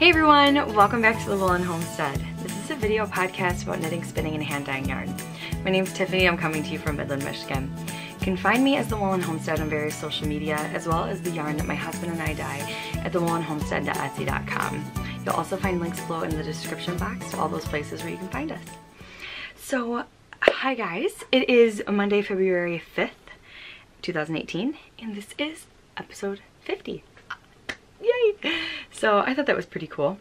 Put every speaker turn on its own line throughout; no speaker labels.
Hey everyone, welcome back to the Woolen Homestead. This is a video podcast about knitting, spinning, and hand dyeing yarn. My name is Tiffany, I'm coming to you from Midland, Michigan. You can find me as the Woolen Homestead on various social media, as well as the yarn that my husband and I dye at thewoolenhomestead.etsy.com. You'll also find links below in the description box to all those places where you can find us. So, hi guys, it is Monday, February 5th, 2018, and this is episode 50. Yay! So I thought that was pretty cool.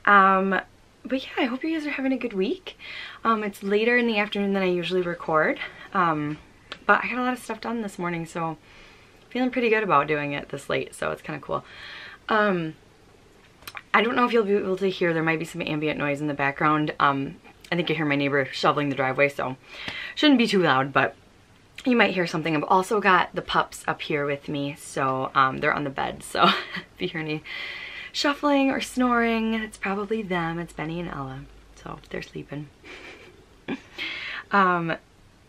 But yeah, I hope you guys are having a good week. It's later in the afternoon than I usually record, but I got a lot of stuff done this morning, so feeling pretty good about doing it this late, so it's kind of cool. I don't know if you'll be able to hear, there might be some ambient noise in the background. I think I hear my neighbor shoveling the driveway, so shouldn't be too loud, but you might hear something. I've also got the pups up here with me, so they're on the bed, so if you hear any shuffling or snoring, it's probably them. It's Benny and Ella, so they're sleeping.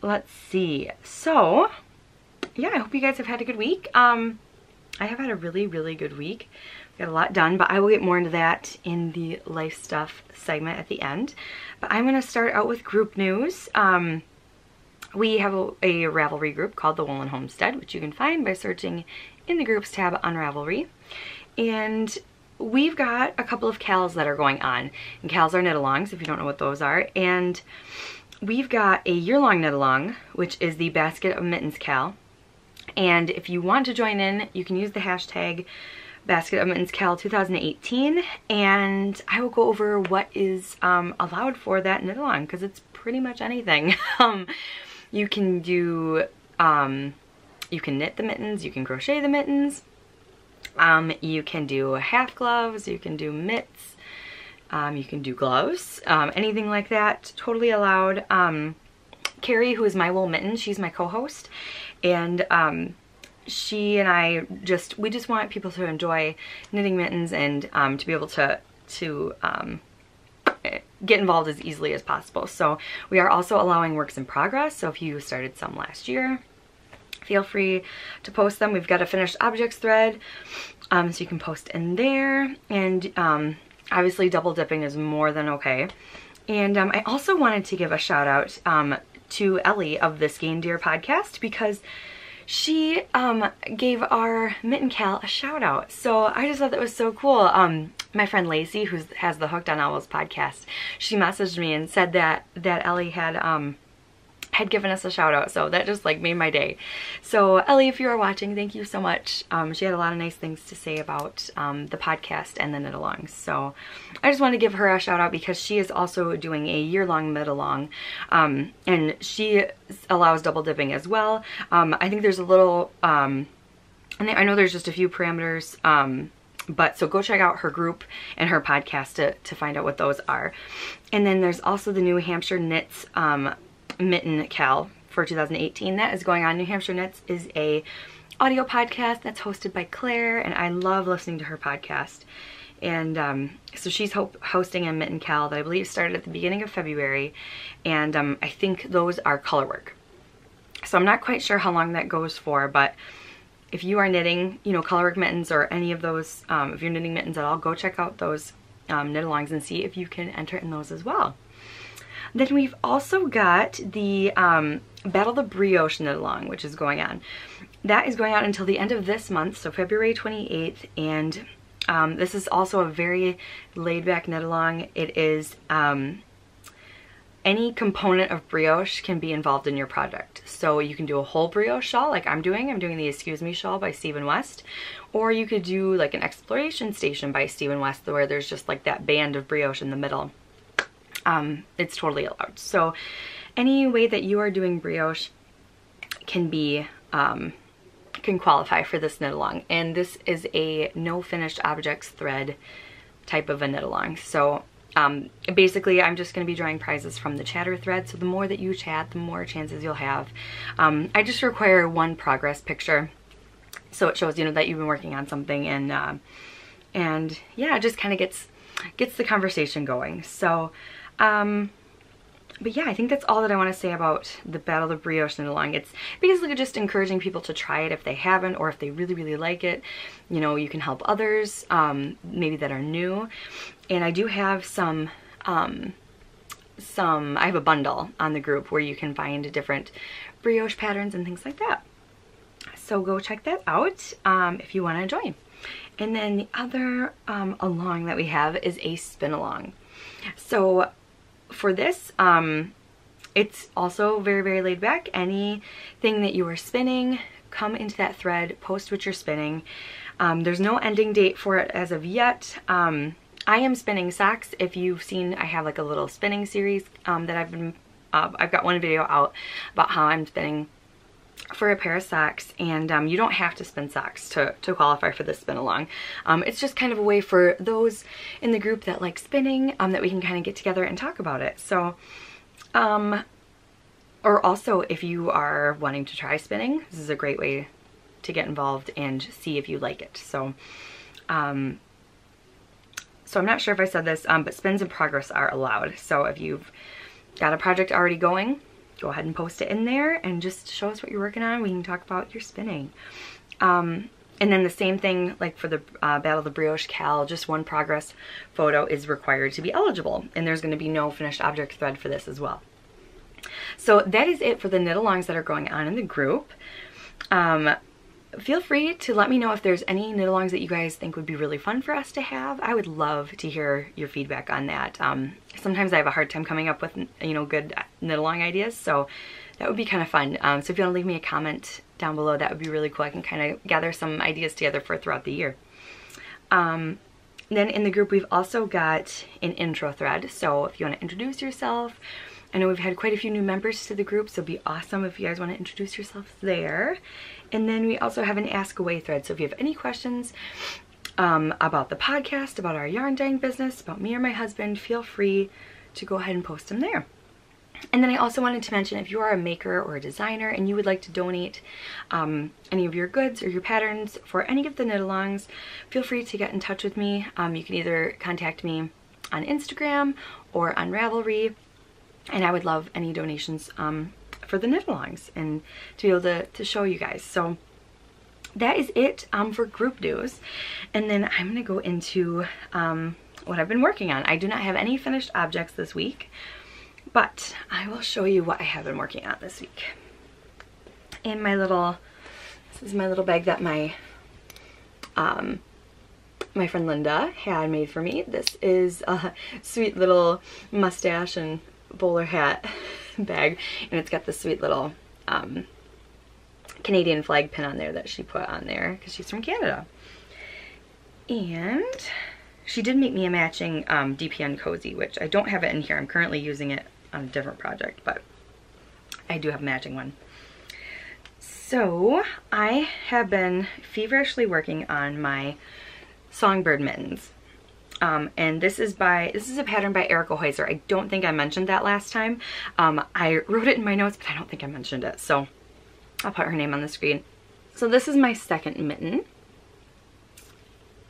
Let's see. So, yeah, I hope you guys have had a good week. I have had a really good week. Got a lot done, but I will get more into that in the life stuff segment at the end. But I'm going to start out with group news. We have a Ravelry group called the Woolen Homestead, which you can find by searching in the groups tab on Ravelry. And we've got a couple of cals that are going on. And cals are knit-alongs, if you don't know what those are. And we've got a year-long knit-along, which is the Basket of Mittens cal. And if you want to join in, you can use the hashtag Basket of Mittens Cal 2018, and I will go over what is allowed for that knit-along, because it's pretty much anything. You can do, you can knit the mittens, you can crochet the mittens, you can do half gloves, you can do mitts, you can do gloves, anything like that, totally allowed. Carrie, who is My Wool Mitten, she's my co-host, and she and I we just want people to enjoy knitting mittens and to be able to get involved as easily as possible. So we are also allowing works in progress, so if you started some last year, feel free to post them. We've got a finished objects thread, so you can post in there, and obviously double dipping is more than okay. And I also wanted to give a shout out to Ellie of the Skein Deer podcast, because she gave our mitten cal a shout out. So I just thought that was so cool. My friend Lacey, who has the Hooked on Owls podcast, she messaged me and said that Ellie had given us a shout out, so that just like made my day. So Ellie, if you are watching, thank you so much. She had a lot of nice things to say about the podcast and the knit-alongs, so I just want to give her a shout out because she is also doing a year-long knit-along, and she allows double dipping as well. I think there's a little, and I know there's just a few parameters, but so go check out her group and her podcast to find out what those are. And then there's also the New Hampshire Knits mitten cal for 2018 that is going on. New Hampshire Knits is a audio podcast that's hosted by Claire, and I love listening to her podcast. And so she's hosting a mitten cal that I believe started at the beginning of February, and I think those are color work. So I'm not quite sure how long that goes for, but if you are knitting, you know, color work mittens or any of those, if you're knitting mittens at all, go check out those knit-alongs and see if you can enter in those as well. Then we've also got the Battle the Brioche knit-along, which is going on. That is going on until the end of this month, so February 28th, and this is also a very laid-back knit-along. It is any component of brioche can be involved in your project. So you can do a whole brioche shawl like I'm doing. I'm doing the Excuse Me shawl by Stephen West. Or you could do like an exploration station by Stephen West where there's just like that band of brioche in the middle. It's totally allowed. So any way that you are doing brioche can be, can qualify for this knit-along. And this is a no finished objects thread type of a knit-along. So basically I'm just going to be drawing prizes from the chatter thread, so the more that you chat, the more chances you'll have. I just require one progress picture, so it shows, you know, that you've been working on something, and yeah, it just kind of gets the conversation going. So But yeah, I think that's all that I want to say about the Battle of the Brioche knit along. It's basically just encouraging people to try it if they haven't, or if they really, really like it. You know, you can help others, maybe that are new. And I do have I have a bundle on the group where you can find different brioche patterns and things like that. So go check that out if you want to join. And then the other along that we have is a spin along. So for this, it's also very, very laid back. Anything that you are spinning, come into that thread, post what you're spinning. There's no ending date for it as of yet. I am spinning socks. If you've seen, I have like a little spinning series that I've got one video out about how I'm spinning for a pair of socks, and you don't have to spin socks to qualify for this spin along. It's just kind of a way for those in the group that like spinning, that we can kind of get together and talk about it. So or also if you are wanting to try spinning, this is a great way to get involved and see if you like it. So so I'm not sure if I said this, but spins in progress are allowed. So if you've got a project already going, go ahead and post it in there and just show us what you're working on. We can talk about your spinning. And then the same thing like for the Battle of the Brioche Cal, just one progress photo is required to be eligible. And there's going to be no finished object thread for this as well. So that is it for the knit alongs that are going on in the group. Feel free to let me know if there's any knit alongs that you guys think would be really fun for us to have. I would love to hear your feedback on that. Sometimes I have a hard time coming up with, you know, good knit along ideas, so that would be kind of fun. So if you want to leave me a comment down below, that would be really cool. I can kind of gather some ideas together for throughout the year. Then in the group, we've also got an intro thread. So if you want to introduce yourself, I know we've had quite a few new members to the group, so it'd be awesome if you guys want to introduce yourselves there. And then we also have an Ask Away thread. So if you have any questions about the podcast, about our yarn dyeing business, about me or my husband, feel free to go ahead and post them there. And then I also wanted to mention, if you are a maker or a designer and you would like to donate any of your goods or your patterns for any of the knit alongs, feel free to get in touch with me. You can either contact me on Instagram or on Ravelry. And I would love any donations for the knit alongs and to be able to show you guys. So that is it for group news. And then I'm going to go into what I've been working on. I do not have any finished objects this week, but I will show you what I have been working on this week. In my little, this is my little bag that my friend Linda had made for me. This is a sweet little mustache and bowler hat bag, and it's got this sweet little Canadian flag pin on there that she put on there because she's from Canada. And she did make me a matching DPN cozy, which I don't have it in here. I'm currently using it on a different project, but I do have a matching one. So I have been feverishly working on my songbird mittens. And this is a pattern by Erica Hoyser. I don't think I mentioned that last time. I wrote it in my notes, but I don't think I mentioned it. So I'll put her name on the screen. So this is my second mitten.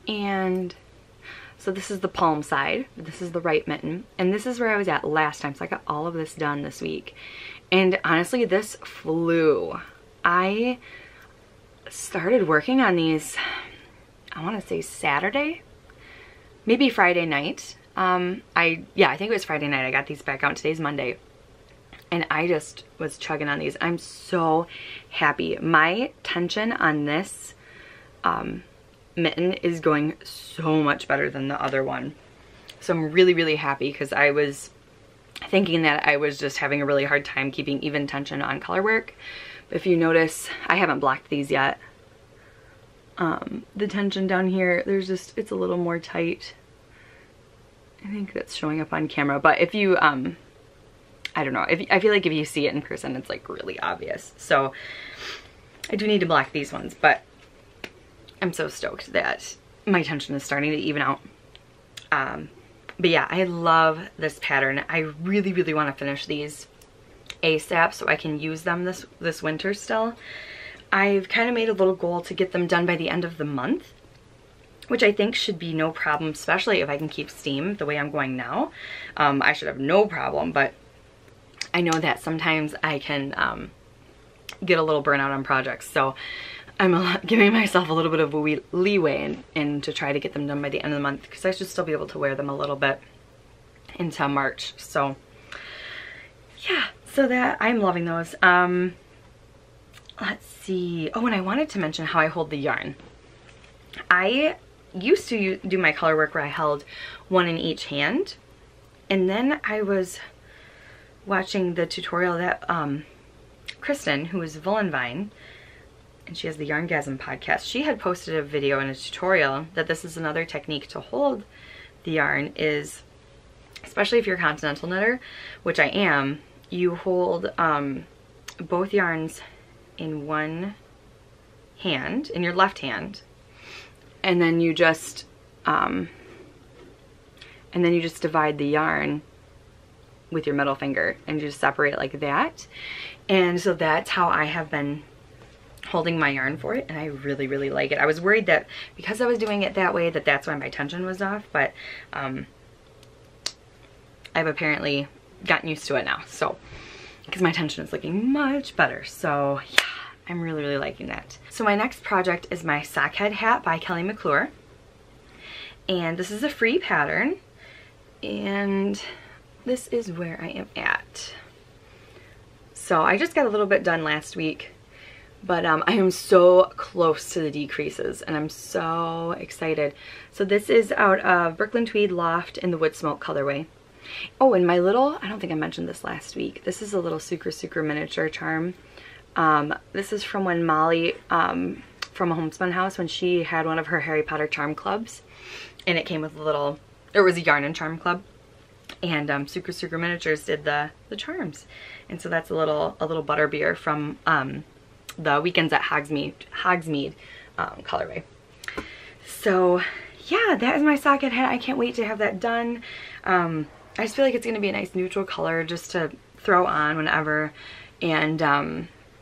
And so this is the palm side. This is the right mitten. And this is where I was at last time. So I got all of this done this week. And honestly, this flew. I started working on these, I want to say Saturday. Maybe Friday night. Yeah, I think it was Friday night. I got these back out. Today's Monday. And I just was chugging on these. I'm so happy. My tension on this mitten is going so much better than the other one. So I'm really, really happy because I was thinking that I was just having a really hard time keeping even tension on color work. But if you notice, I haven't blocked these yet. The tension down here, it's a little more tight. I think that's showing up on camera, but if you, I don't know, I feel like if you see it in person, it's like really obvious. So I do need to block these ones, but I'm so stoked that my tension is starting to even out. But yeah, I love this pattern. I really, really want to finish these ASAP so I can use them this winter still. I've kind of made a little goal to get them done by the end of the month, which I think should be no problem, especially if I can keep steam the way I'm going now. I should have no problem, but I know that sometimes I can get a little burnout on projects, so I'm giving myself a little bit of leeway and to try to get them done by the end of the month, because I should still be able to wear them a little bit into March. So yeah, so that I'm loving those. Let's see. Oh, and I wanted to mention how I hold the yarn. I used to do my color work where I held one in each hand, and then I was watching the tutorial that Kristen, who is Woolen Vine, and she has the Yarngasm podcast, she had posted a video and a tutorial that this is another technique to hold the yarn, is especially if you're a continental knitter, which I am, you hold both yarns in one hand, in your left hand, and then you just divide the yarn with your middle finger and you just separate it like that. And so that's how I have been holding my yarn for it, and I really, really like it. I was worried that because I was doing it that way that's why my tension was off, but I've apparently gotten used to it now, so because my tension is looking much better. So yeah, I'm really, really liking that. So my next project is my sockhead hat by Kelly McClure, and this is a free pattern, and this is where I am at. So I just got a little bit done last week, but I am so close to the decreases and I'm so excited. So this is out of Brooklyn Tweed Loft in the Wood Smoke colorway. Oh, and my little, I don't think I mentioned this last week, this is a little Sucre miniature charm. This is from when Molly from a Homespun House, when she had one of her Harry Potter charm clubs, and it came with a little, it was a yarn and charm club, and Sucre Miniatures did the charms. And so that's a little butterbeer from the Weekends at Hogsmeade colorway. So yeah, that is my socket hat. I can't wait to have that done. I just feel like it's going to be a nice neutral color just to throw on whenever. And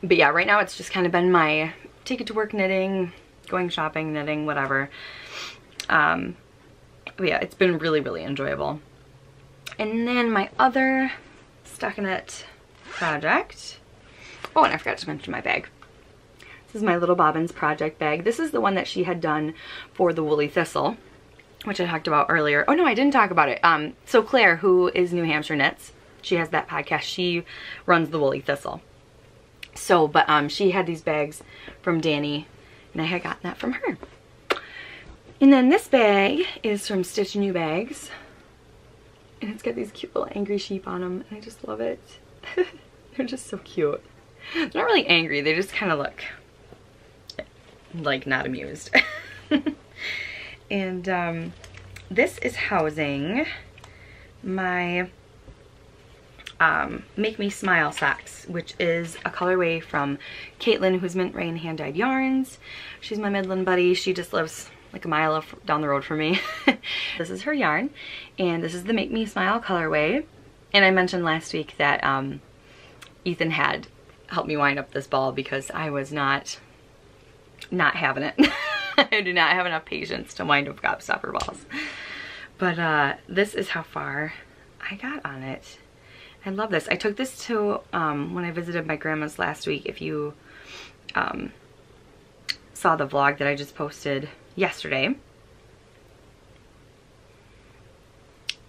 but yeah, right now it's just kind of been my take it to work knitting, going shopping, knitting, whatever. But yeah, it's been really, really enjoyable. And then my other stockinette project. Oh, and I forgot to mention my bag. This is my Little Bobbins project bag. This is the one that she had done for the Woolly Thistle, which I talked about earlier. Oh no, I didn't talk about it. So Claire, who is New Hampshire Knits, she has that podcast. She runs the Woolly Thistle. So, but she had these bags from Danny, and I had gotten that from her. And then this bag is from Stitch New Bags, and it's got these cute little angry sheep on them, and I just love it. They're just so cute. They're not really angry, they just kind of look like not amused. And this is housing my Make Me Smile socks, which is a colorway from Caitlin, who's Mint Rain Hand Dyed Yarns. She's my Midland buddy. She just lives like a mile down the road from me. This is her yarn, and this is the Make Me Smile colorway. And I mentioned last week that Ethan had helped me wind up this ball because I was not having it. I do not have enough patience to wind up gobstopper balls. But this is how far I got on it. I love this. I took this to when I visited my grandma's last week. If you saw the vlog that I just posted yesterday.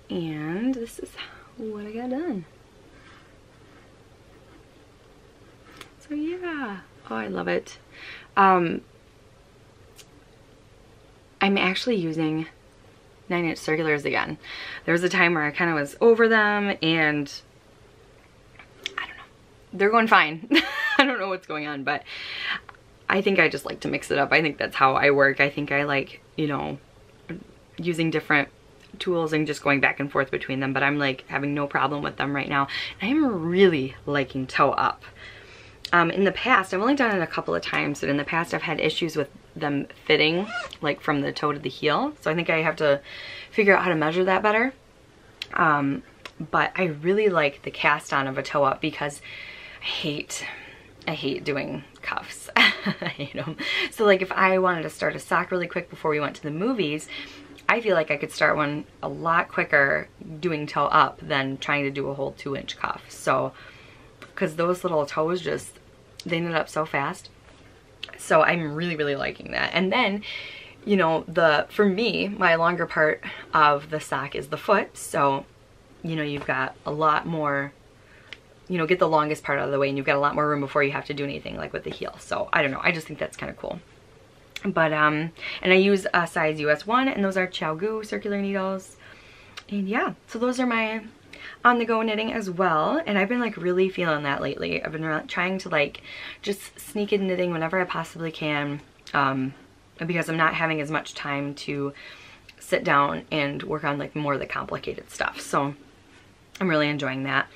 And this is what I got done. So yeah. Oh, I love it. I'm actually using 9-inch circulars again. There was a time where I kind of was over them, and I don't know. They're going fine. I don't know what's going on, but I think I just like to mix it up. I think that's how I work. I think I like, you know, using different tools and just going back and forth between them, but I'm like having no problem with them right now. I am really liking Toe Up. In the past, I've only done it a couple of times, but in the past I've had issues with them fitting like from the toe to the heel. So I think I have to figure out how to measure that better. But I really like the cast on of a Toe Up because I hate doing cuffs. I hate them. So like if I wanted to start a sock really quick before we went to the movies, I feel like I could start one a lot quicker doing toe up than trying to do a whole 2-inch cuff. So because those little toes just, they knit up so fast. So I'm really, really liking that. And then, you know, for me, my longer part of the sock is the foot. So, you know, you've got a lot more, you know, get the longest part out of the way, and you've got a lot more room before you have to do anything like with the heel. So I don't know, I just think that's kind of cool. But and I use a size US 1, and those are ChiaoGoo circular needles. And yeah, so those are my on the go knitting as well, and I've been like really feeling that lately. I've been trying to like just sneak in knitting whenever I possibly can, because I'm not having as much time to sit down and work on like more of the complicated stuff. So I'm really enjoying that.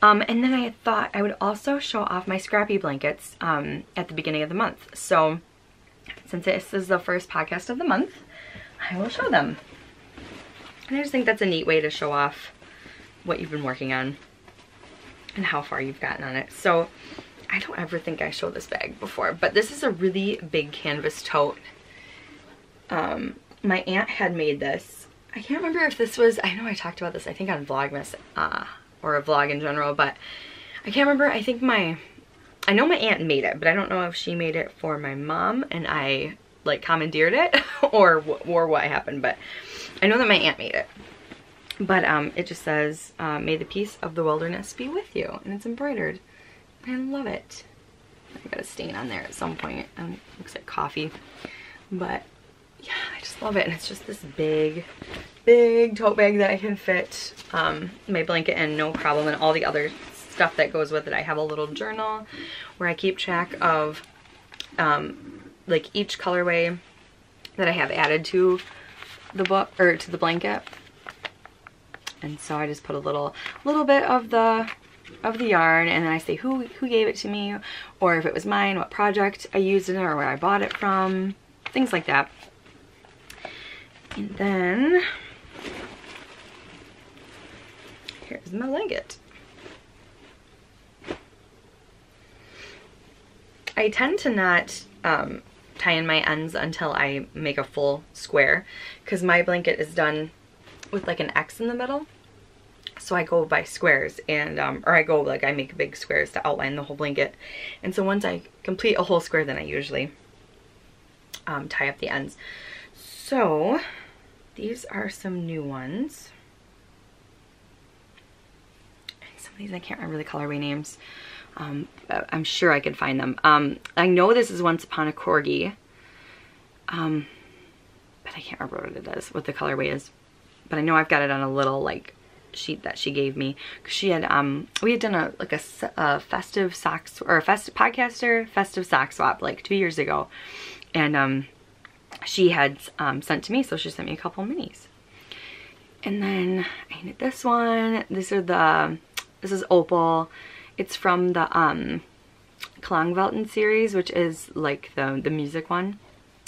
And then I thought I would also show off my scrappy blankets at the beginning of the month. So since this is the first podcast of the month, I will show them. And I just think that's a neat way to show off what you've been working on and how far you've gotten on it. So I don't ever think I showed this bag before, but this is a really big canvas tote. My aunt had made this. I can't remember if this was, I know I talked about this, I think on Vlogmas, or a vlog in general, but I can't remember. I think I know my aunt made it, but I don't know if she made it for my mom and I like commandeered it or what happened, but I know that my aunt made it. But it just says, may the peace of the wilderness be with you, and it's embroidered. I love it. I got a stain on there at some point, and it looks like coffee, but yeah, I just love it. And it's just this big tote bag that I can fit my blanket in no problem, and all the other stuff that goes with it. I have a little journal where I keep track of like each colorway that I have added to the book or to the blanket. And so I just put a little bit of the yarn, and then I say who gave it to me, or if it was mine, what project I used it in, or where I bought it from, things like that. And then here's my blanket. I tend to not tie in my ends until I make a full square, because my blanket is done with like an X in the middle. So I go by squares, and or I go like I make big squares to outline the whole blanket. And so once I complete a whole square, then I usually tie up the ends. So these are some new ones. And some of these I can't remember the colorway names. I'm sure I could find them. I know this is Once Upon a Corgi, but I can't remember what it is, what the colorway is. But I know I've got it on a little like sheet that she gave me, because she had we had done a festive socks, or a podcaster festive sock swap like 2 years ago, and she had sent to me, so she sent me a couple minis. And then I knit this one. This is Opal. It's from the Klangwelten series, which is like the music one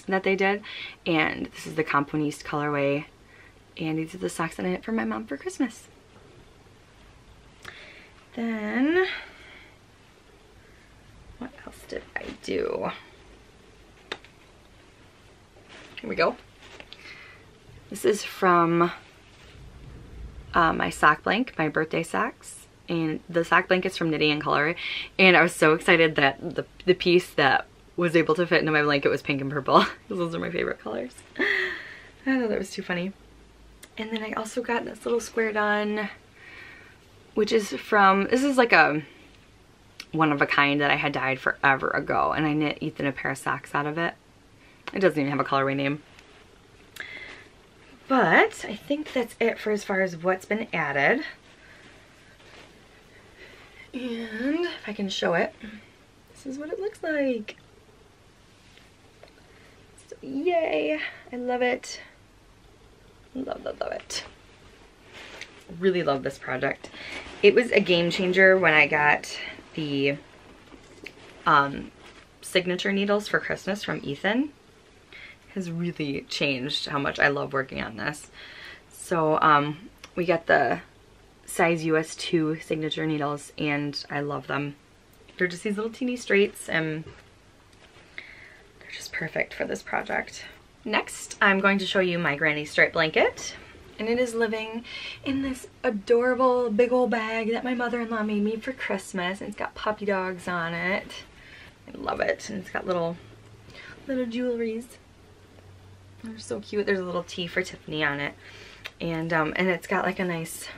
that they did, and this is the Componiste colorway. And these are the socks that I knit for my mom for Christmas. Then, what else did I do? Here we go. This is from my sock blank, my birthday socks. And the sock blank is from Knitting and Color. And I was so excited that the piece that was able to fit into my blanket was pink and purple, because those are my favorite colors. I thought that was too funny. And then I also got this little square done, which is from, this is like a one of a kind that I had dyed forever ago, and I knit Ethan a pair of socks out of it. It doesn't even have a colorway name. But I think that's it for as far as what's been added. And if I can show it, this is what it looks like. So yay, I love it. Love, love, love it. Really love this project. It was a game changer when I got the signature needles for Christmas from Ethan. It has really changed how much I love working on this. So we got the size US 2 signature needles, and I love them. They're just these little teeny straights, and they're just perfect for this project. Next, I'm going to show you my granny stripe blanket. and it is living in this adorable big old bag that my mother-in-law made me for Christmas, and it's got puppy dogs on it. I love it, and it's got little jewelries. They're so cute. There's a little T for Tiffany on it, and it's got like a nice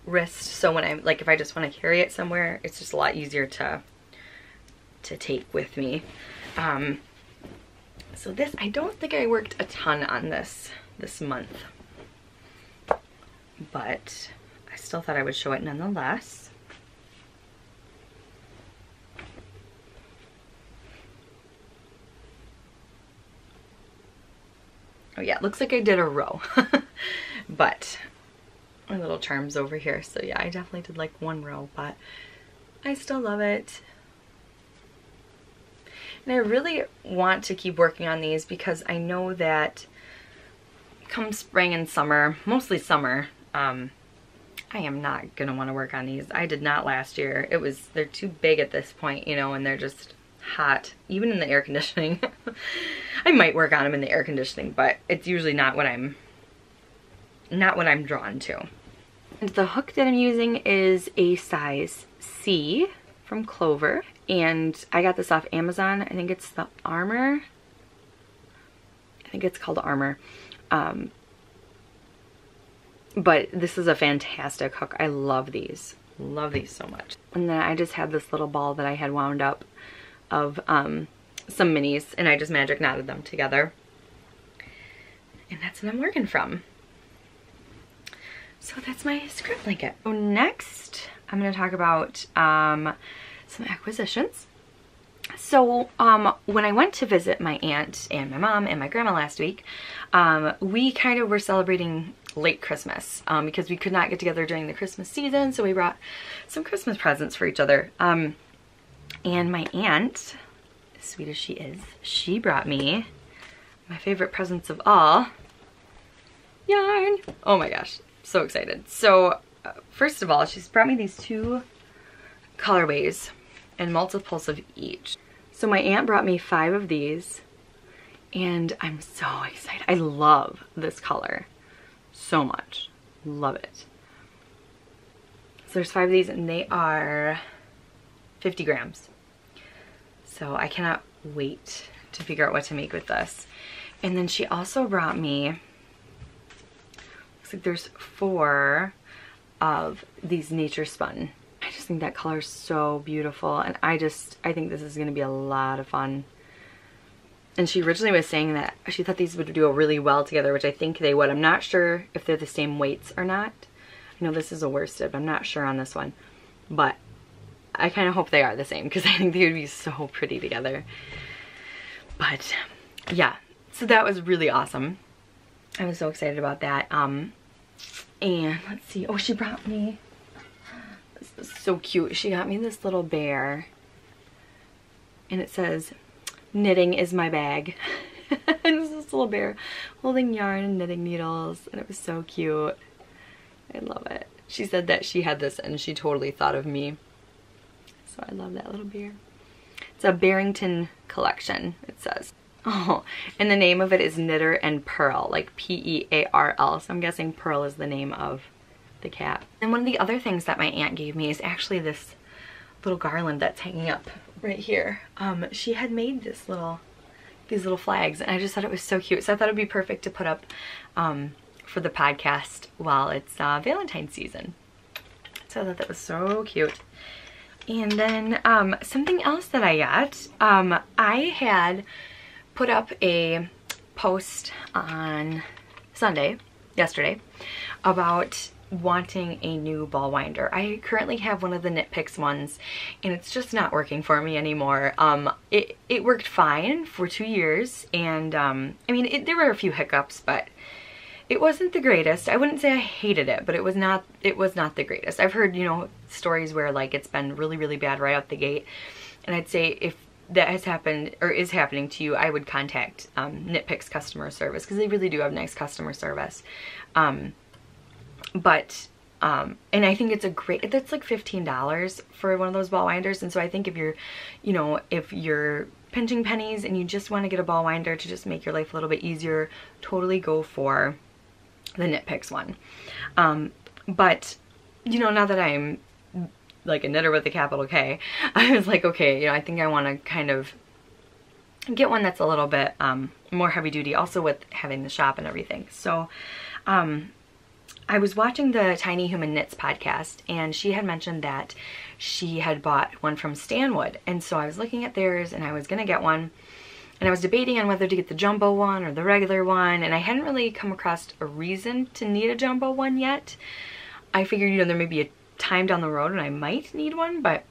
wrist, so when I'm like, if I just want to carry it somewhere, it's just a lot easier to take with me. So this, I don't think I worked a ton on this month, but I still thought I would show it nonetheless. Oh yeah, it looks like I did a row, but my little charms over here. So yeah, I definitely did like one row, but I still love it. And I really want to keep working on these because I know that come spring and summer, mostly summer, I am not gonna want to work on these. I did not last year. They're too big at this point, you know, and they're just hot, even in the air conditioning. I might work on them in the air conditioning, but it's usually not what I'm drawn to. And the hook that I'm using is a size C from Clover, and I got this off Amazon. I think it's the Armor. I think it's called Armor. But this is a fantastic hook. I love these. Love these so much. And then I just had this little ball that I had wound up of some minis, and I just magic knotted them together. And that's what I'm working from. So that's my script blanket. So next, I'm going to talk about some acquisitions. So when I went to visit my aunt and my mom and my grandma last week, we kind of were celebrating late Christmas because we could not get together during the Christmas season, so we brought some Christmas presents for each other. And my aunt, as sweet as she is, she brought me my favorite presents of all, yarn. Oh my gosh, so excited. So first of all, she's brought me these two colorways and multiples of each. So my aunt brought me 5 of these, and I'm so excited. I love this color so much. Love it. So there's 5 of these, and they are 50 grams. So I cannot wait to figure out what to make with this. And then she also brought me, looks like there's 4 of these nature spun. I just think that color is so beautiful, and I think this is going to be a lot of fun. And she originally was saying that she thought these would do really well together, which I think they would. I'm not sure if they're the same weights or not. I know this is a worsted, I'm not sure on this one, but I kind of hope they are the same because I think they would be so pretty together. But yeah, so that was really awesome. I was so excited about that. And let's see, oh, she brought me, this is so cute. She got me this little bear, and it says, "Knitting is my bag." And it's this little bear holding yarn and knitting needles, and it was so cute. I love it. She said that she had this and she totally thought of me. So I love that little bear. It's a Barrington collection, it says. Oh, and the name of it is Knitter and Pearl, like P-E-A-R-L. So I'm guessing Pearl is the name of the cat. And one of the other things that my aunt gave me is actually this little garland that's hanging up right here. She had made these little flags, and I just thought it was so cute. So I thought it'd be perfect to put up for the podcast while it's Valentine's season. So I thought that was so cute. And then something else that I got, I had put up a post on yesterday, about wanting a new ball winder. I currently have one of the Knit Picks ones, and it's just not working for me anymore. It worked fine for 2 years, and I mean, there were a few hiccups, but it wasn't the greatest. I wouldn't say I hated it, but it was not the greatest. I've heard, you know, stories where like it's been really, really bad right out the gate, and I'd say if that has happened or is happening to you, I would contact Knit Picks customer service, because they really do have nice customer service. And I think it's that's like $15 for one of those ball winders. And so I think if you're, you know, if you're pinching pennies and you just want to get a ball winder to just make your life a little bit easier, totally go for the Knit Picks one. But, you know, now that I'm like a knitter with a capital K, I was like, okay, you know, I think I want to kind of get one that's a little bit more heavy duty, also with having the shop and everything. So I was watching the Tiny Human Knits podcast, and she had mentioned that she had bought one from Stanwood, and so I was looking at theirs and I was gonna get one, and I was debating on whether to get the jumbo one or the regular one, and I hadn't really come across a reason to need a jumbo one yet. I figured, you know, there may be a time down the road when I might need one, but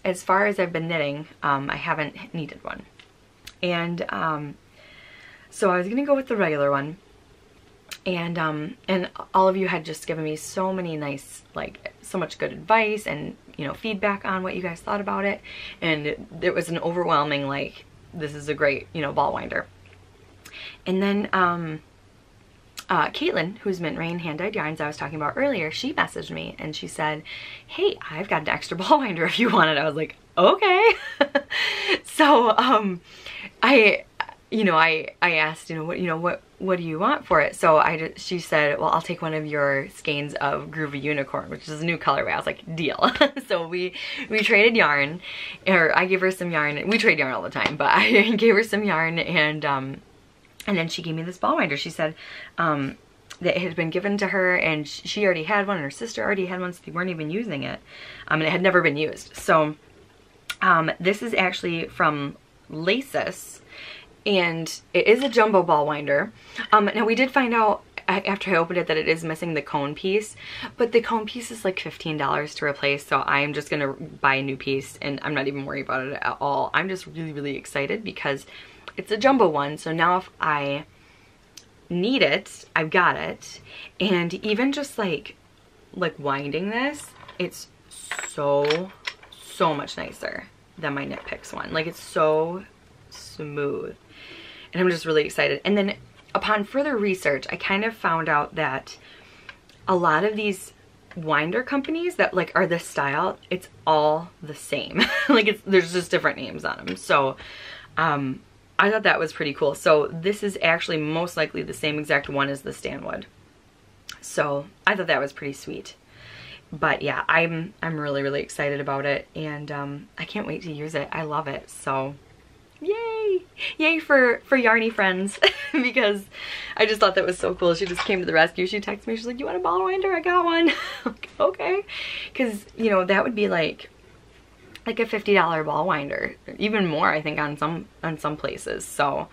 as far as I've been knitting, I haven't needed one. And so I was gonna go with the regular one, and all of you had just given me so many nice, like, so much good advice and, you know, feedback on what you guys thought about it, and it was an overwhelming, like, this is a great, you know, ball winder. And then Caitlin, who's Mint Rain Hand Dyed Yarns I was talking about earlier, she messaged me and she said, hey, I've got an extra ball winder if you want it. I was like, okay. So I asked, what do you want for it? So she said, well, I'll take one of your skeins of Groovy Unicorn, which is a new colorway. I was like, deal. So we traded yarn, or I gave her some yarn. We trade yarn all the time, but I gave her some yarn, and then she gave me this ball winder. She said that it had been given to her, and she already had one, and her sister already had one, so they weren't even using it. And it had never been used. So this is actually from Lasis, and it is a jumbo ball winder. Now we did find out after I opened it that it is missing the cone piece, but the cone piece is like $15 to replace, so I'm just gonna buy a new piece, and I'm not even worried about it at all. I'm just really, really excited because it's a jumbo one, so now if I need it, I've got it. And even just like winding this, it's so much nicer than my Knit Picks one. Like, it's so smooth, and I'm just really excited. And then upon further research, I kind of found out that a lot of these winder companies that like are this style, it's all the same. Like, there's just different names on them. So I thought that was pretty cool. So this is actually most likely the same exact one as the Stanwood. So I thought that was pretty sweet. But yeah, I'm really, really excited about it, and I can't wait to use it. I love it. So yay! Yay for Yarny friends, because I just thought that was so cool. She just came to the rescue. She texted me. She's like, you want a ball winder? I got one. Like, okay. Because, you know, that would be like a $50 ball winder, even more, I think, on some places. So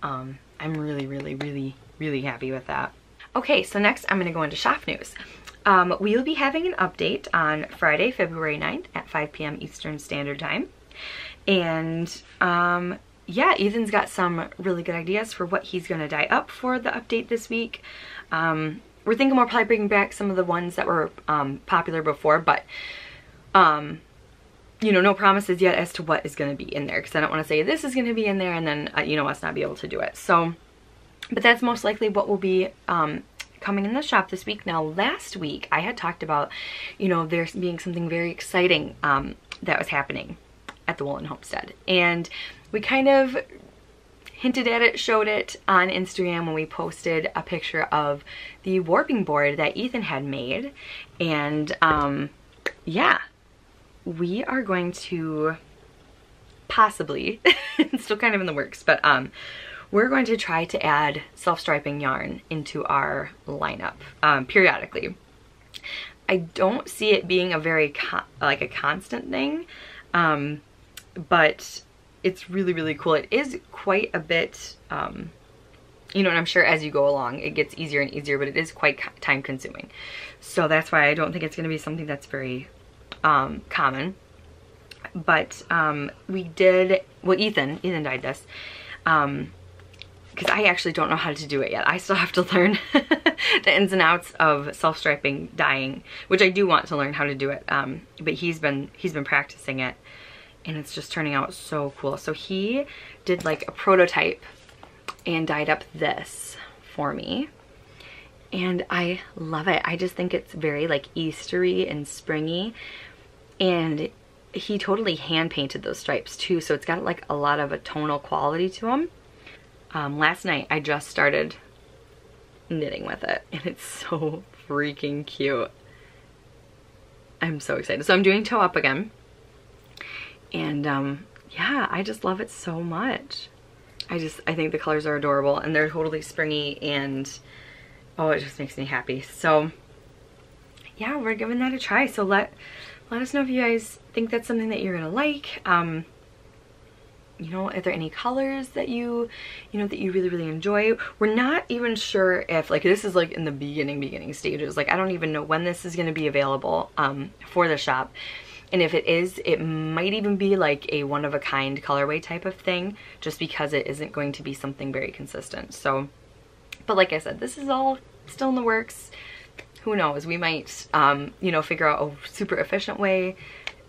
I'm really, really, really, really happy with that. Okay, so next I'm gonna go into shop news. We will be having an update on Friday, February 9th at 5 p.m. Eastern Standard Time. And yeah, Ethan's got some really good ideas for what he's gonna dye up for the update this week. We're thinking we'll probably bring back some of the ones that were popular before, but you know, no promises yet as to what is going to be in there, because I don't want to say this is going to be in there and then you know, us not be able to do it. So, but that's most likely what will be coming in the shop this week. Now, last week I had talked about, you know, there being something very exciting that was happening at the Woolen Homestead, and we kind of hinted at it, showed it on Instagram when we posted a picture of the warping board that Ethan had made. And yeah, we are going to possibly, it's still kind of in the works, but we're going to try to add self-striping yarn into our lineup periodically. I don't see it being a very like a constant thing, but it's really, really cool. It is quite a bit, you know, and I'm sure as you go along it gets easier and easier, but it is quite time consuming. So that's why I don't think it's going to be something that's very common. But we did, well, Ethan dyed this, because I actually don't know how to do it yet. I still have to learn the ins and outs of self-striping dyeing, which I do want to learn how to do it. But he's been practicing it, and it's just turning out so cool. So he did like a prototype and dyed up this for me, and I love it. I just think it's very like Eastery and springy, and he totally hand painted those stripes too, so it's got like a lot of a tonal quality to them. Last night I just started knitting with it, and it's so freaking cute. I'm so excited. So I'm doing toe up again, and yeah, I just love it so much. I think the colors are adorable, and they're totally springy, and oh, it just makes me happy. So yeah, we're giving that a try. So let us know if you guys think that's something that you're gonna like. You know, are there any colors that you know, that you really, really enjoy? We're not even sure if, like, this is like in the beginning stages. Like, I don't even know when this is going to be available for the shop. And if it is, it might even be like a one-of-a-kind colorway type of thing, just because it isn't going to be something very consistent. So, but like I said, this is all still in the works. Who knows? We might, you know, figure out a super efficient way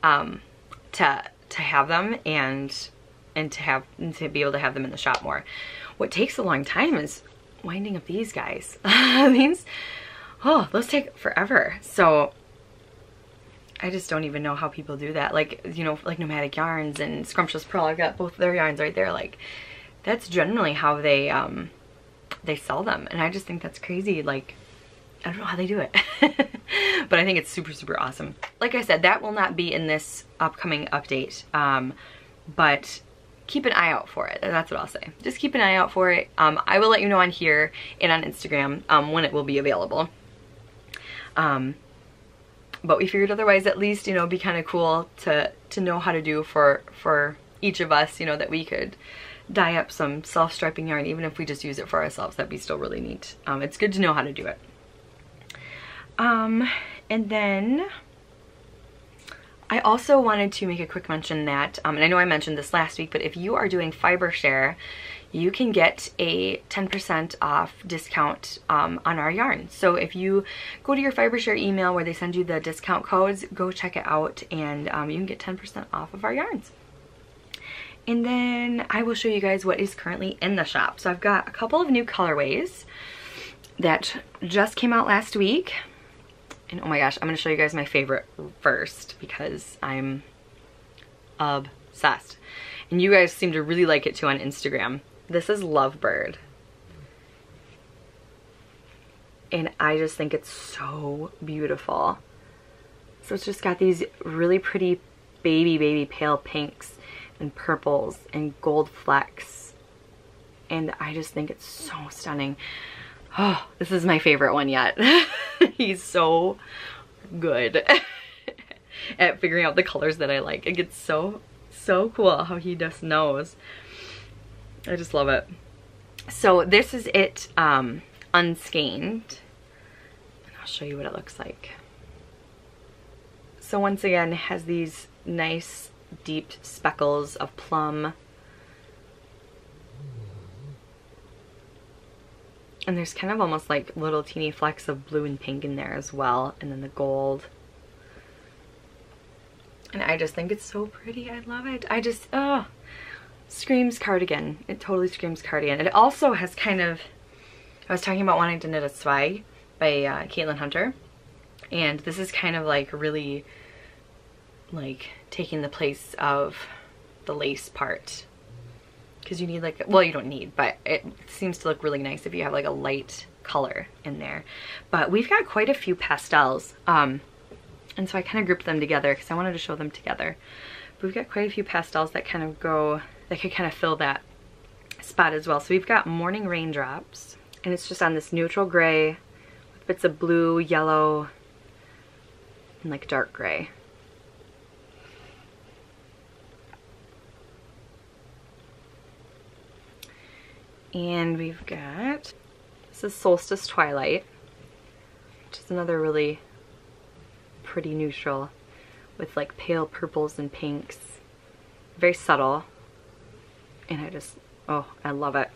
to have them and to be able to have them in the shop more. What takes a long time is winding up these guys. These, oh, those take forever. So I just don't even know how people do that. Like, you know, like Nomadic Yarns and Scrumptious Pearl, I've got both their yarns right there. Like, that's generally how they sell them, and I just think that's crazy. Like, I don't know how they do it. But I think it's super, super awesome. Like I said, that will not be in this upcoming update, but keep an eye out for it. That's what I'll say. Just keep an eye out for it. I will let you know on here and on Instagram when it will be available. But we figured otherwise, at least, you know, it'd be kind of cool to know how to do for each of us, you know, that we could dye up some self-striping yarn, even if we just use it for ourselves. That'd be still really neat. It's good to know how to do it. And then I also wanted to make a quick mention that, and I know I mentioned this last week, but if you are doing fiber share, you can get a 10% off discount on our yarn. So if you go to your fiber share email where they send you the discount codes, go check it out, and you can get 10% off of our yarns. And then I will show you guys what is currently in the shop. So I've got a couple of new colorways that just came out last week. And oh my gosh, I'm gonna show you guys my favorite first because I'm obsessed. And you guys seem to really like it too on Instagram. This is Lovebird. And I just think it's so beautiful. So it's just got these really pretty baby pale pinks and purples and gold flecks. And I just think it's so stunning. Oh, this is my favorite one yet. He's so good at figuring out the colors that I like. It gets so cool how he just knows. I just love it. So this is it unskeined. And I'll show you what it looks like. So once again, it has these nice deep speckles of plum. And there's kind of almost like little teeny flecks of blue and pink in there as well. And then the gold. And I just think it's so pretty. I love it. I just, oh, screams cardigan. It totally screams cardigan. It also has kind of, I was talking about wanting to knit a swag by Caitlin Hunter. And this is kind of like really like taking the place of the lace part. Because you need like, well, you don't need, but it seems to look really nice if you have like a light color in there. But we've got quite a few pastels. And so I kind of grouped them together because I wanted to show them together. But we've got quite a few pastels that kind of go, that could kind of fill that spot as well. So we've got Morning Raindrops, and it's just on this neutral gray with bits of blue, yellow, and like dark gray. And we've got, this is Solstice Twilight, which is another really pretty neutral with like pale purples and pinks. Very subtle. And I just, oh, I love it.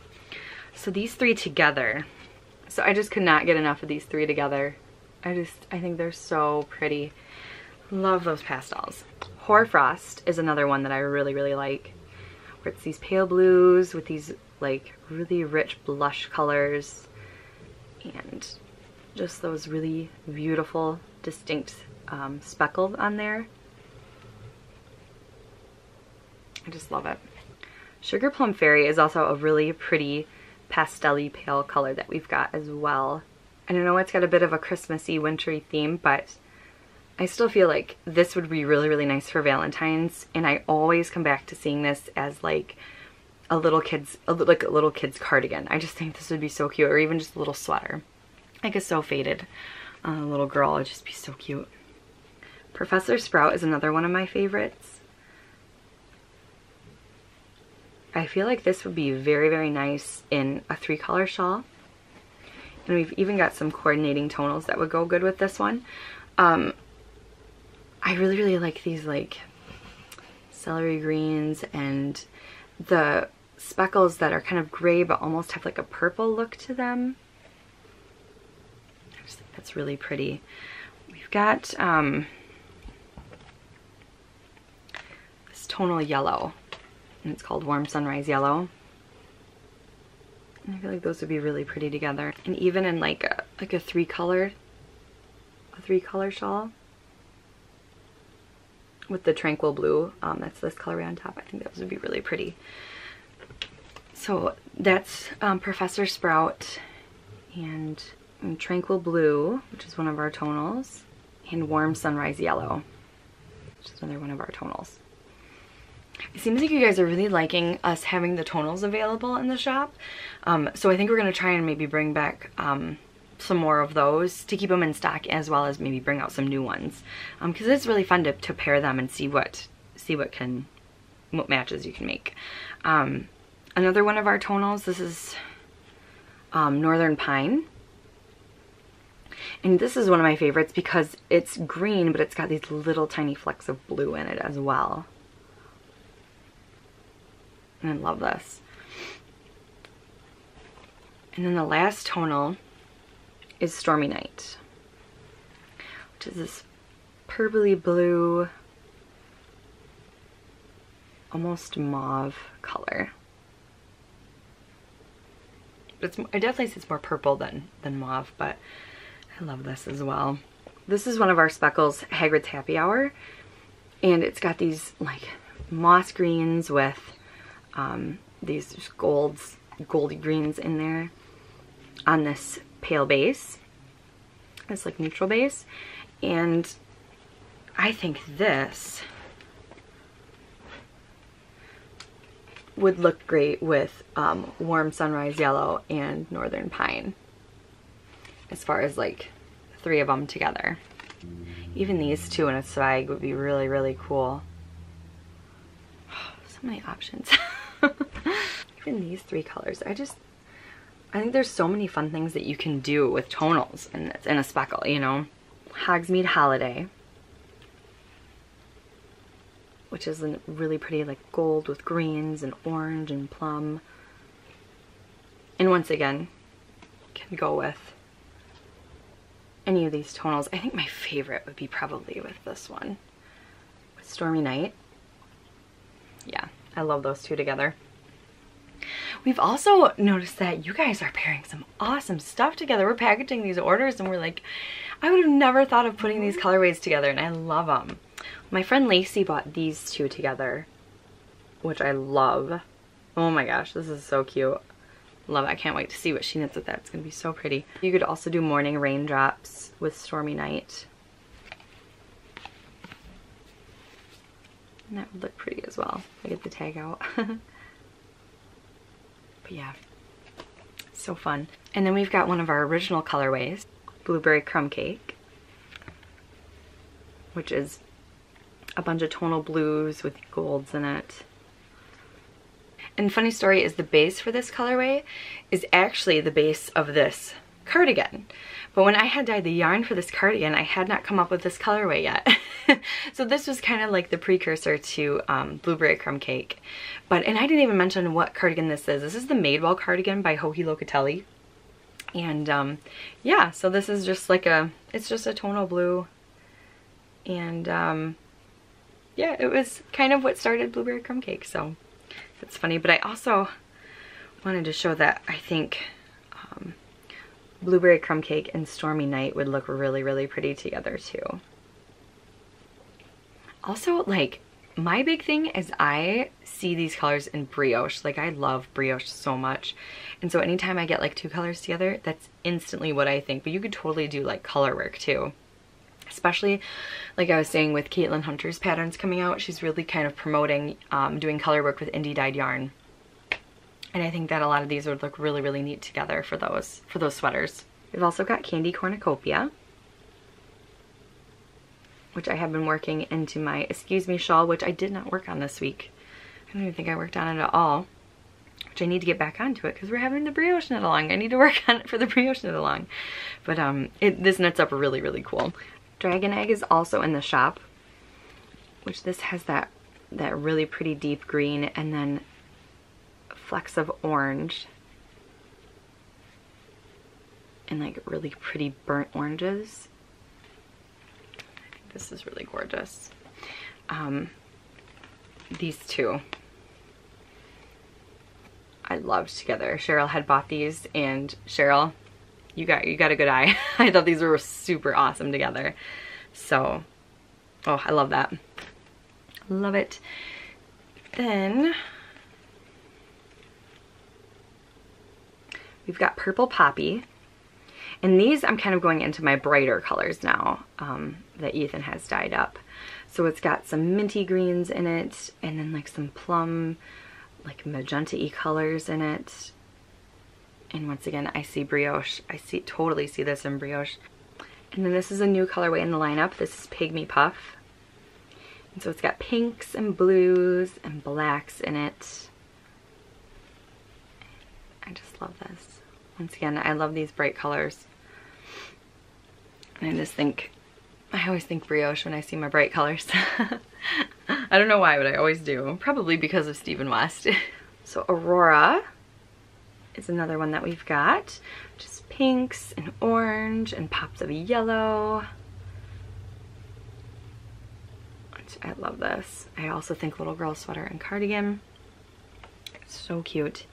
So these three together, so I just could not get enough of these three together. I think they're so pretty. Love those pastels. Hoarfrost is another one that I really like, where it's these pale blues with these like really rich blush colors and just those really beautiful distinct speckles on there. I just love it. Sugar Plum Fairy is also a really pretty pastel-y pale color that we've got as well. And I know it's got a bit of a Christmassy, wintry theme, but I still feel like this would be really, really nice for Valentine's. And I always come back to seeing this as like a little kid's cardigan. I just think this would be so cute, or even just a little sweater. Like a so faded little girl would just be so cute. Professor Sprout is another one of my favorites. I feel like this would be very, very nice in a 3-color shawl. And we've even got some coordinating tonals that would go good with this one. I really, really like these like celery greens and the speckles that are kind of gray but almost have like a purple look to them. I just think that's really pretty. We've got this tonal yellow, and it's called Warm Sunrise Yellow. And I feel like those would be really pretty together. And even in like a 3-color shawl with the tranquil blue, that's this colorway on top. I think those would be really pretty. So that's Professor Sprout and Tranquil Blue, which is one of our tonals, and Warm Sunrise Yellow, which is another one of our tonals. It seems like you guys are really liking us having the tonals available in the shop. So I think we're going to try and maybe bring back some more of those to keep them in stock, as well as maybe bring out some new ones. Because it's really fun to pair them and see what matches you can make. Another one of our tonals, this is Northern Pine. And this is one of my favorites because it's green, but it's got these little tiny flecks of blue in it as well. And I love this. And then the last tonal is Stormy Night, which is this purpley blue, almost mauve color. I definitely say it's more purple than mauve, but I love this as well. This is one of our speckles, Hagrid's Happy Hour, and it's got these like moss greens with these just goldy greens in there on this pale base, this like neutral base. And I think this would look great with Warm Sunrise Yellow and Northern Pine, as far as like 3 of them together. Even these 2 in a swag would be really, really cool. So many options. Even these 3 colors, I think there's so many fun things that you can do with tonals in a speckle, you know. Hogsmeade Holiday, which is a really pretty like gold with greens and orange and plum. And once again, can go with any of these tonals. I think my favorite would be probably with this one, with Stormy Night. Yeah, I love those 2 together. We've also noticed that you guys are pairing some awesome stuff together. We're packaging these orders and we're like, I would have never thought of putting these colorways together, and I love them. My friend Lacey bought these 2 together, which I love. Oh my gosh, this is so cute. Love it. I can't wait to see what she knits with that. It's going to be so pretty. You could also do Morning Raindrops with Stormy Night. And that would look pretty as well if I get the tag out. But yeah, so fun. And then we've got one of our original colorways, Blueberry Crumb Cake, which is a bunch of tonal blues with golds in it. And funny story is the base for this colorway is actually the base of this cardigan. But when I had dyed the yarn for this cardigan, I had not come up with this colorway yet. So this was kind of like the precursor to Blueberry Crumb Cake. And I didn't even mention what cardigan this is. This is the Madewell cardigan by Joji Locatelli. And yeah, so this is just like it's just a tonal blue. And yeah, it was kind of what started Blueberry Crumb Cake, so it's funny. But I also wanted to show that I think Blueberry Crumb Cake and Stormy Night would look really, really pretty together too. Also, like, my big thing is I see these colors in brioche. Like, I love brioche so much. And so anytime I get like 2 colors together, that's instantly what I think. But you could totally do like color work too. Especially, like I was saying, with Caitlin Hunter's patterns coming out, she's really kind of promoting doing color work with indie dyed yarn. And I think that a lot of these would look really, really neat together for those sweaters. We've also got Candy Cornucopia, which I have been working into my Excuse Me shawl, which I did not work on this week. I don't even think I worked on it at all, which I need to get back onto it because we're having the brioche knit along. I need to work on it for the brioche knit along. But this knits up really, really cool. Dragon Egg is also in the shop, which this has that really pretty deep green and then flecks of orange and like really pretty burnt oranges. I think this is really gorgeous. These two I loved together. Cheryl had bought these, and Cheryl, you got a good eye. I thought these were super awesome together. So, oh, I love that. Love it. Then we've got Purple Poppy. And these I'm kind of going into my brighter colors now that Ethan has dyed up. So it's got some minty greens in it, and then like some plum, like magenta-y colors in it. And once again, I see brioche. I totally see this in brioche. And then this is a new colorway in the lineup. This is Pygmy Puff. And so it's got pinks and blues and blacks in it. I just love this. Once again, I love these bright colors. And I always think brioche when I see my bright colors. I don't know why, but I always do. Probably because of Stephen West. So Aurora is another one that we've got. Just pinks and orange and pops of yellow. I love this. I also think little girl sweater and cardigan. It's so cute.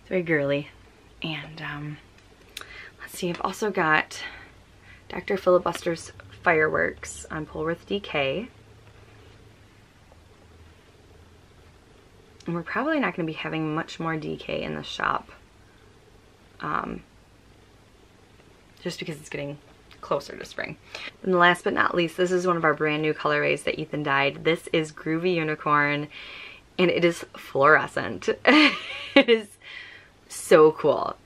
It's very girly. And let's see, I've also got Dr. Filibuster's Fireworks on Polworth DK. And we're probably not going to be having much more DK in the shop. Just because it's getting closer to spring. And last but not least, this is one of our brand new colorways that Ethan dyed. This is Groovy Unicorn, and it is fluorescent. It is so cool.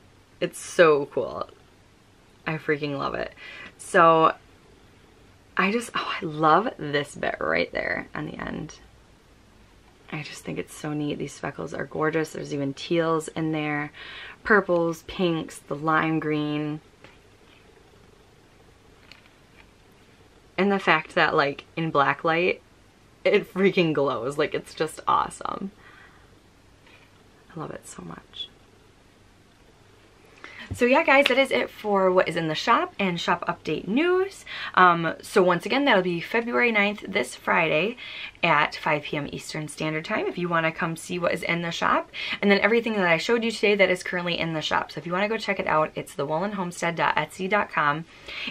It's so cool. I freaking love it. So I love this bit right there on the end. I just think it's so neat. These speckles are gorgeous. There's even teals in there, purples, pinks, the lime green. And the fact that like in black light, it freaking glows. Like, it's just awesome. I love it so much. So yeah, guys, that is it for what is in the shop and shop update news. So once again, that'll be February 9th, this Friday at 5 p.m. Eastern Standard Time if you want to come see what is in the shop. And then everything that I showed you today that is currently in the shop. So if you want to go check it out, it's thewoolenhomestead.etsy.com.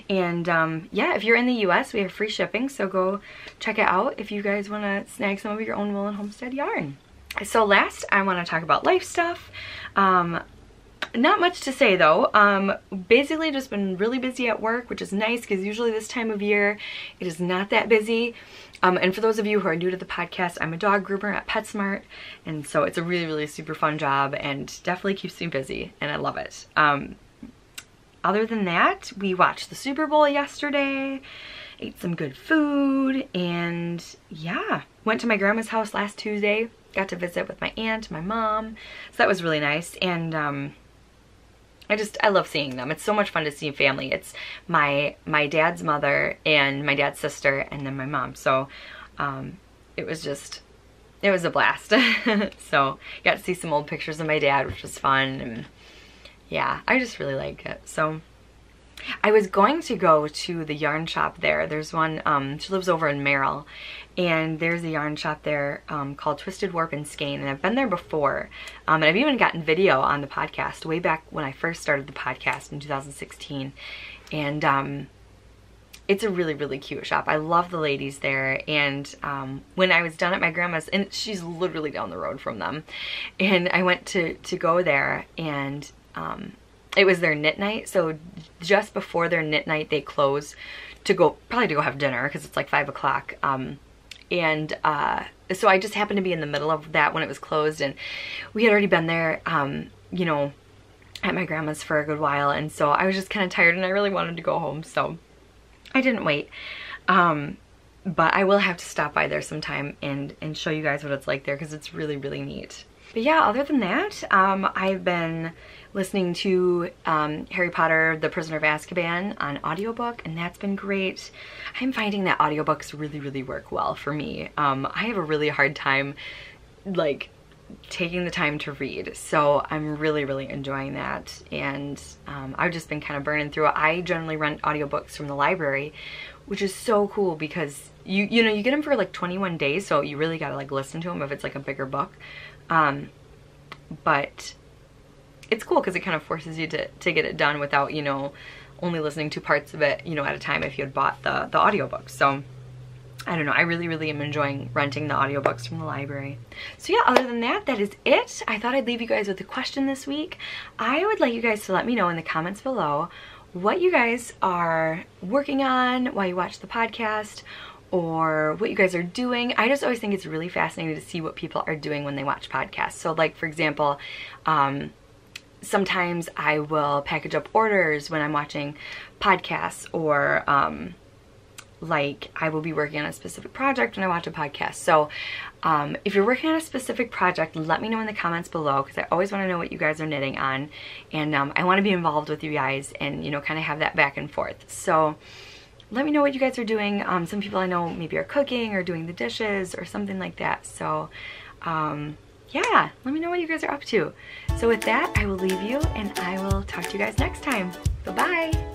And yeah, if you're in the US, we have free shipping, so go check it out if you guys want to snag some of your own Woolen Homestead yarn. So last, I want to talk about life stuff. Not much to say though. Basically just been really busy at work, which is nice because usually this time of year it is not that busy. And for those of you who are new to the podcast, I'm a dog groomer at PetSmart, and so it's a really, really super fun job and definitely keeps me busy, and I love it. Other than that, we watched the Super Bowl yesterday, ate some good food, and yeah, went to my grandma's house last Tuesday, got to visit with my aunt, my mom, so that was really nice. And I love seeing them. It's so much fun to see family. It's my dad's mother and my dad's sister and then my mom. So it was a blast. So got to see some old pictures of my dad, which was fun. And yeah, I just really like it. So I was going to go to the yarn shop there. There's one, she lives over in Merrill, and there's a yarn shop there called Twisted Warp and Skein, and I've been there before. And I've even gotten video on the podcast way back when I first started the podcast in 2016. And it's a really, really cute shop. I love the ladies there. And when I was done at my grandma's, and she's literally down the road from them, and I went to go there, and it was their knit night. So just before their knit night, they close to go, probably to go have dinner, because it's like 5 o'clock. So I just happened to be in the middle of that when it was closed, and we had already been there, you know, at my grandma's for a good while, and so I was just kind of tired and I really wanted to go home, so I didn't wait. But I will have to stop by there sometime and show you guys what it's like there, because it's really, really neat. But yeah, other than that, I've been listening to Harry Potter, The Prisoner of Azkaban on audiobook, and that's been great. I'm finding that audiobooks really, really work well for me. I have a really hard time, like, taking the time to read, so I'm really, really enjoying that. And I've just been kind of burning through it. I generally rent audiobooks from the library, which is so cool, because you know, you get them for like 21 days, so you really gotta like listen to them if it's like a bigger book. But it's cool because it kind of forces you to get it done without, you know, only listening to parts of it, you know, at a time if you had bought the audiobook. So I don't know, I really, really am enjoying renting the audiobooks from the library. So yeah, other than that, that is it. I thought I'd leave you guys with a question this week. I would like you guys to let me know in the comments below what you guys are working on while you watch the podcast, or what you guys are doing. I just always think it's really fascinating to see what people are doing when they watch podcasts. So like, for example, sometimes I will package up orders when I'm watching podcasts, or like I will be working on a specific project when I watch a podcast. So if you're working on a specific project, let me know in the comments below, because I always want to know what you guys are knitting on, and I want to be involved with you guys and, you know, kind of have that back and forth. So let me know what you guys are doing. Some people I know maybe are cooking or doing the dishes or something like that. So yeah, let me know what you guys are up to. So with that, I will leave you, and I will talk to you guys next time. Bye-bye.